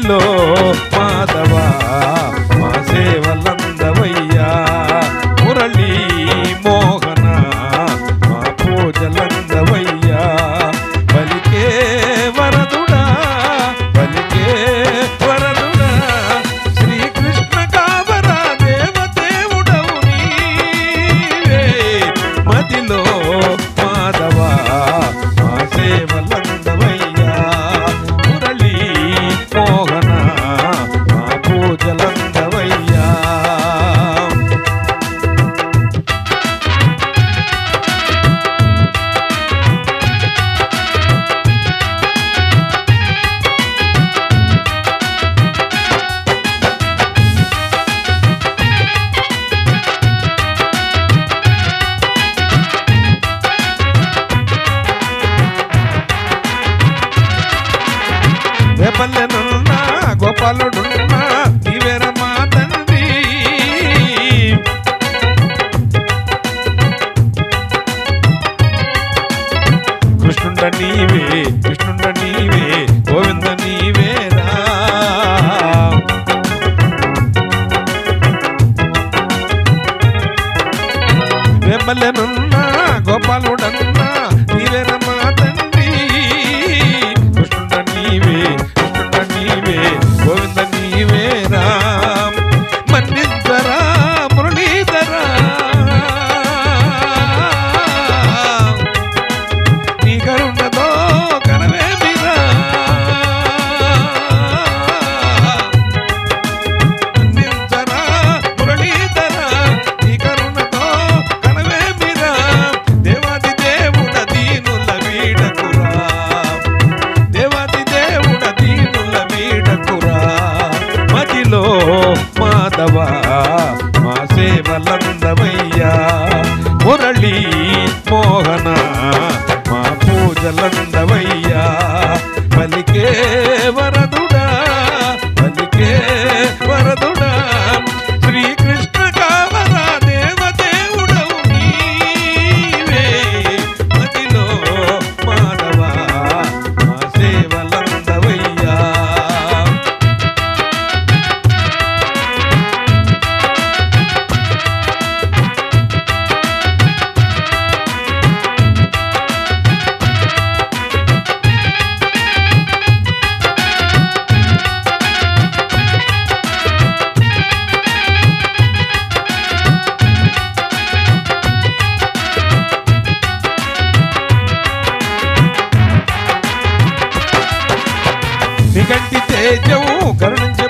మదిలో మాధవా మా సేవలందవయ్యా మురళీ మోహన మా పూజలందవయ్యా పలికే వరదుడా పలికే వరదుడా శ్రీకృష్ణ కావరా దేవదేవుడవు నీవే మదిలో మాధవా మా సేవలందవయ్యా మురళీ మోహన మా పూజలందవయ్యా రేపల్లెనున్నా గోపాలుడున్నా నీవేరమ్మా తండ్రి కృష్ణుండ నీవే గోవింద నీవేరా రేపల్లెనున్నా గోపాలుడన్నా నీవేరమ్మా తండ్రి కృష్ణుండ నీవే గోవింద నీవేరా మన్నించరా మురళీధరా నీ కరుణతో కనవేమిరా మన్నించరా మురళీధరా నీ కరుణతో కనవేమిరా దేవాది దేవుడ దీనుల వీడకురా దేవాది దేవుడ దీనుల వీడకురా మదిలో మాధవా మా సేవలందవయ్యా మురళీ మోహన మా పూజలందవయ్యా పలికే వరదుడా పలికే వరదుడా శ్రీకృష్ణ కావరా దేవదేవుడవు నీవే మదిలో మాధవా మా సేవలందవయ్యా నిగంటి తేజం కరుణించే